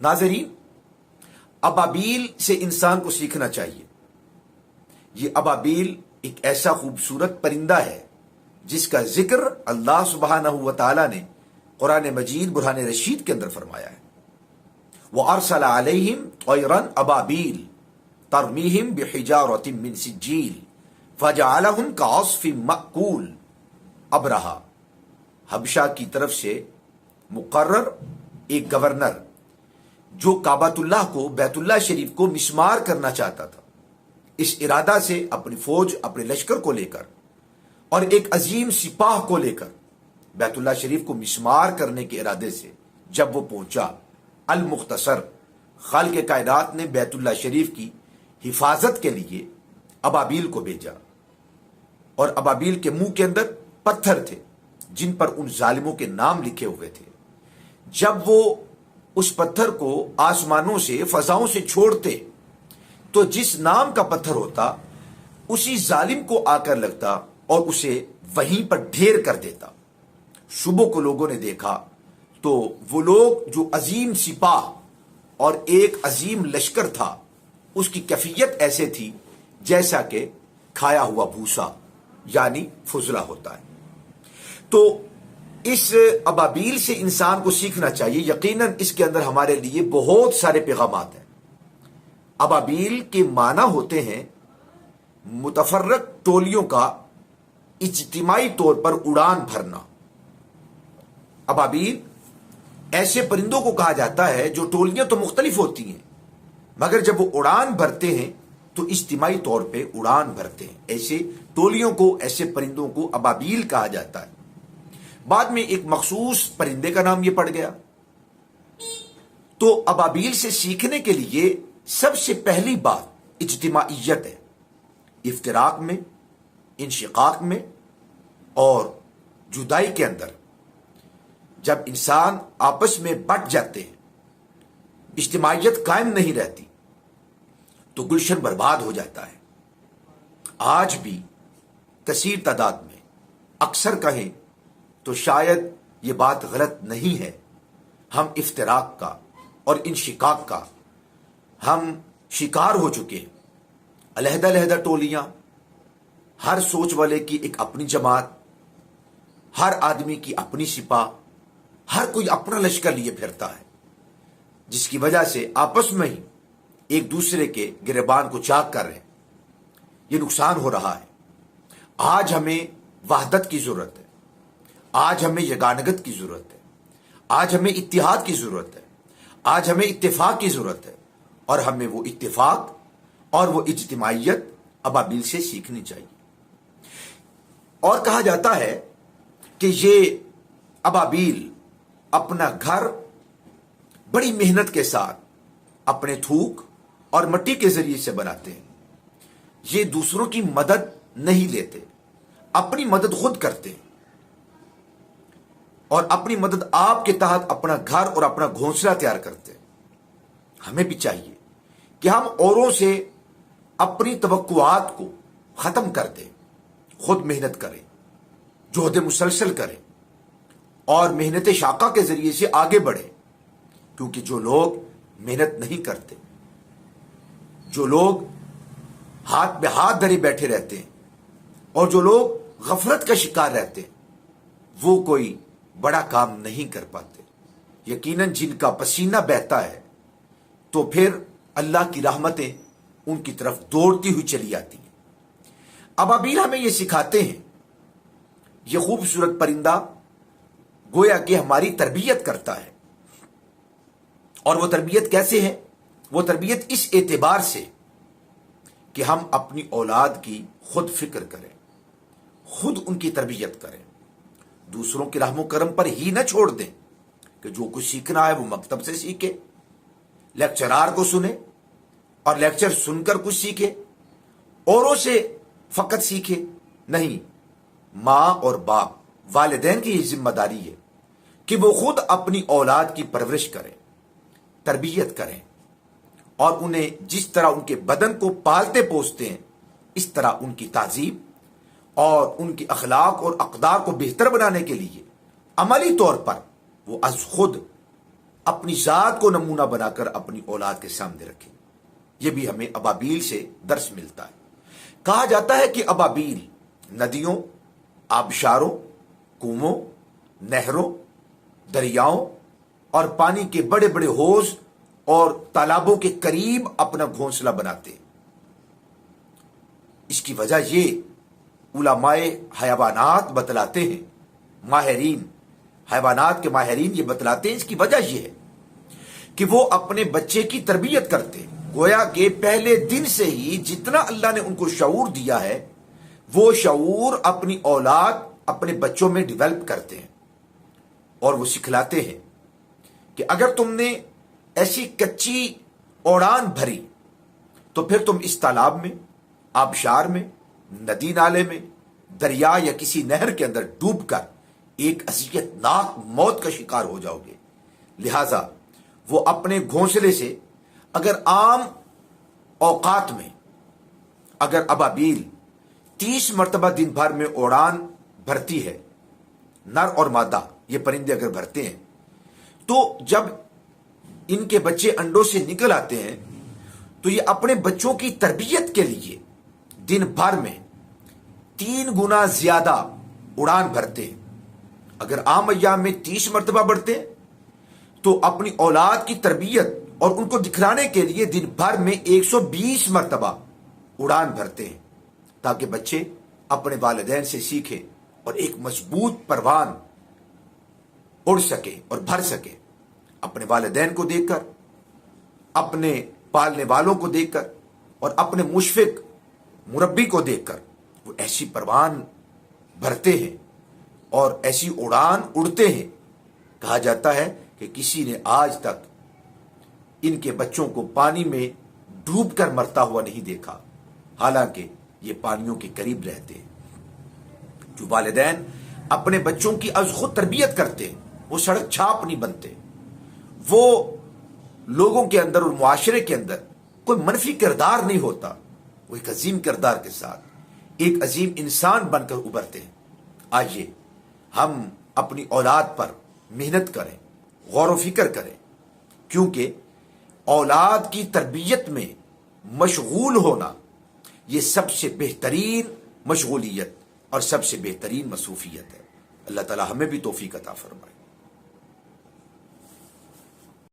ناظرین، ابابیل سے انسان کو سیکھنا چاہیے۔ یہ ابابیل ایک ایسا خوبصورت پرندہ ہے جس کا ذکر اللہ سبحانہ و تعالی نے قرآن مجید برہان رشید کے اندر فرمایا ہے۔ وَأَرْسَلَ عَلَيْهِمْ طَيْرًا أَبَابِيلَ تَرْمِيهِمْ بِحِجَارَةٍ مِّن سِجِّيلٍ فَجَعَلَهُمْ كَعَصْفٍ مَّأْكُولٍ۔ ابرہا، حبشہ کی طرف سے مقرر ایک گورنر، جو کعبۃ اللہ کو، بیت اللہ شریف کو مسمار کرنا چاہتا تھا، اس ارادہ سے اپنی فوج، اپنے لشکر کو لے کر اور ایک عظیم سپاہ کو لے کر بیت اللہ شریف کو مسمار کرنے کے ارادے سے جب وہ پہنچا، المختصر خالق کائنات نے بیت اللہ شریف کی حفاظت کے لیے ابابیل کو بھیجا، اور ابابیل کے منہ کے اندر پتھر تھے جن پر ان ظالموں کے نام لکھے ہوئے تھے۔ جب وہ اس پتھر کو آسمانوں سے، فضاؤں سے چھوڑتے تو جس نام کا پتھر ہوتا اسی ظالم کو آ کر لگتا اور اسے وہیں پر ڈھیر کر دیتا۔ صبح کو لوگوں نے دیکھا تو وہ لوگ، جو عظیم سپاہ اور ایک عظیم لشکر تھا، اس کی کیفیت ایسے تھی جیسا کہ کھایا ہوا بھوسا یعنی فضلہ ہوتا ہے۔ تو اس ابابیل سے انسان کو سیکھنا چاہیے۔ یقیناً اس کے اندر ہمارے لیے بہت سارے پیغامات ہیں۔ ابابیل کے معنی ہوتے ہیں متفرق ٹولیوں کا اجتماعی طور پر اڑان بھرنا۔ ابابیل ایسے پرندوں کو کہا جاتا ہے جو ٹولیاں تو مختلف ہوتی ہیں، مگر جب وہ اڑان بھرتے ہیں تو اجتماعی طور پہ اڑان بھرتے ہیں۔ ایسے ٹولیوں کو، ایسے پرندوں کو ابابیل کہا جاتا ہے۔ بعد میں ایک مخصوص پرندے کا نام یہ پڑ گیا۔ تو ابابیل سے سیکھنے کے لیے سب سے پہلی بات اجتماعیت ہے، افتراق میں، انشقاق میں اور جدائی کے اندر۔ جب انسان آپس میں بٹ جاتے ہیں، اجتماعیت قائم نہیں رہتی تو گلشن برباد ہو جاتا ہے۔ آج بھی کثیر تعداد میں، اکثر کہیں تو شاید یہ بات غلط نہیں ہے، ہم افتراق کا اور انشقاق کا ہم شکار ہو چکے ہیں۔ علیحدہ علیحدہ ٹولیاں، ہر سوچ والے کی ایک اپنی جماعت، ہر آدمی کی اپنی سپاہ، ہر کوئی اپنا لشکر لیے پھرتا ہے، جس کی وجہ سے آپس میں ہی ایک دوسرے کے گریبان کو چاک کر رہے ہیں۔ یہ نقصان ہو رہا ہے۔ آج ہمیں وحدت کی ضرورت ہے، آج ہمیں یگانگت کی ضرورت ہے، آج ہمیں اتحاد کی ضرورت ہے، آج ہمیں اتفاق کی ضرورت ہے، اور ہمیں وہ اتفاق اور وہ اجتماعیت ابابیل سے سیکھنی چاہیے۔ اور کہا جاتا ہے کہ یہ ابابیل اپنا گھر بڑی محنت کے ساتھ اپنے تھوک اور مٹی کے ذریعے سے بناتے ہیں۔ یہ دوسروں کی مدد نہیں لیتے، اپنی مدد خود کرتے ہیں، اور اپنی مدد آپ کے تحت اپنا گھر اور اپنا گھونسلہ تیار کرتے ہیں۔ ہمیں بھی چاہیے کہ ہم اوروں سے اپنی توقعات کو ختم کر دیں، خود محنت کریں، جہد مسلسل کریں اور محنت شاقہ کے ذریعے سے آگے بڑھیں۔ کیونکہ جو لوگ محنت نہیں کرتے، جو لوگ ہاتھ میں ہاتھ دھرے بیٹھے رہتے ہیں، اور جو لوگ غفلت کا شکار رہتے ہیں، وہ کوئی بڑا کام نہیں کر پاتے۔ یقیناً جن کا پسینہ بہتا ہے تو پھر اللہ کی رحمتیں ان کی طرف دوڑتی ہوئی چلی آتی ہیں۔ ابابیل ہمیں یہ سکھاتے ہیں، یہ خوبصورت پرندہ گویا کہ ہماری تربیت کرتا ہے۔ اور وہ تربیت کیسے ہے؟ وہ تربیت اس اعتبار سے کہ ہم اپنی اولاد کی خود فکر کریں، خود ان کی تربیت کریں، دوسروں کے رحم و کرم پر ہی نہ چھوڑ دیں کہ جو کچھ سیکھنا ہے وہ مکتب سے سیکھے، لیکچرار کو سنے اور لیکچر سن کر کچھ سیکھے، اوروں سے فقط سیکھے نہیں۔ ماں اور باپ، والدین کی یہ ذمہ داری ہے کہ وہ خود اپنی اولاد کی پرورش کریں، تربیت کریں، اور انہیں جس طرح ان کے بدن کو پالتے پوستے ہیں، اس طرح ان کی تہذیب اور ان کی اخلاق اور اقدار کو بہتر بنانے کے لیے عملی طور پر وہ از خود اپنی ذات کو نمونہ بنا کر اپنی اولاد کے سامنے رکھیں۔ یہ بھی ہمیں ابابیل سے درس ملتا ہے۔ کہا جاتا ہے کہ ابابیل ندیوں، آبشاروں، کنووں، نہروں، دریاؤں اور پانی کے بڑے بڑے حوض اور تالابوں کے قریب اپنا گھونسلہ بناتے ہیں۔ اس کی وجہ یہ علماء حیوانات بتلاتے ہیں، ماہرین حیوانات کے ماہرین یہ بتلاتے ہیں، اس کی وجہ یہ ہے کہ وہ اپنے بچے کی تربیت کرتے ہیں۔ گویا کہ پہلے دن سے ہی جتنا اللہ نے ان کو شعور دیا ہے، وہ شعور اپنی اولاد، اپنے بچوں میں ڈیولپ کرتے ہیں، اور وہ سکھلاتے ہیں کہ اگر تم نے ایسی کچی اڑان بھری تو پھر تم اس تالاب میں، آبشار میں، ندی نالے میں، دریا یا کسی نہر کے اندر ڈوب کر ایک اذیت ناک موت کا شکار ہو جاؤ گے۔ لہذا وہ اپنے گھونسلے سے اگر عام اوقات میں اگر ابابیل 30 مرتبہ دن بھر میں اڑان بھرتی ہے، نر اور مادہ یہ پرندے اگر بھرتے ہیں، تو جب ان کے بچے انڈوں سے نکل آتے ہیں تو یہ اپنے بچوں کی تربیت کے لیے دن بھر میں 3 گنا زیادہ اڑان بھرتے ہیں۔ اگر عام ایام میں 30 مرتبہ بڑھتے ہیں تو اپنی اولاد کی تربیت اور ان کو دکھلانے کے لیے دن بھر میں 120 مرتبہ اڑان بھرتے ہیں، تاکہ بچے اپنے والدین سے سیکھیں اور ایک مضبوط پروان اڑ سکے اور بھر سکے۔ اپنے والدین کو دیکھ کر، اپنے پالنے والوں کو دیکھ کر اور اپنے مشفق مربی کو دیکھ کر وہ ایسی پروان بھرتے ہیں اور ایسی اڑان اڑتے ہیں۔ کہا جاتا ہے کہ کسی نے آج تک ان کے بچوں کو پانی میں ڈوب کر مرتا ہوا نہیں دیکھا، حالانکہ یہ پانیوں کے قریب رہتے ہیں۔ جو والدین اپنے بچوں کی از خود تربیت کرتے ہیں، وہ سڑک چھاپ نہیں بنتے، وہ لوگوں کے اندر اور معاشرے کے اندر کوئی منفی کردار نہیں ہوتا، وہ ایک عظیم کردار کے ساتھ ایک عظیم انسان بن کر ابھرتے ہیں۔ آئیے ہم اپنی اولاد پر محنت کریں، غور و فکر کریں، کیونکہ اولاد کی تربیت میں مشغول ہونا یہ سب سے بہترین مشغولیت اور سب سے بہترین مصروفیت ہے۔ اللہ تعالی ہمیں بھی توفیق عطا فرمائے۔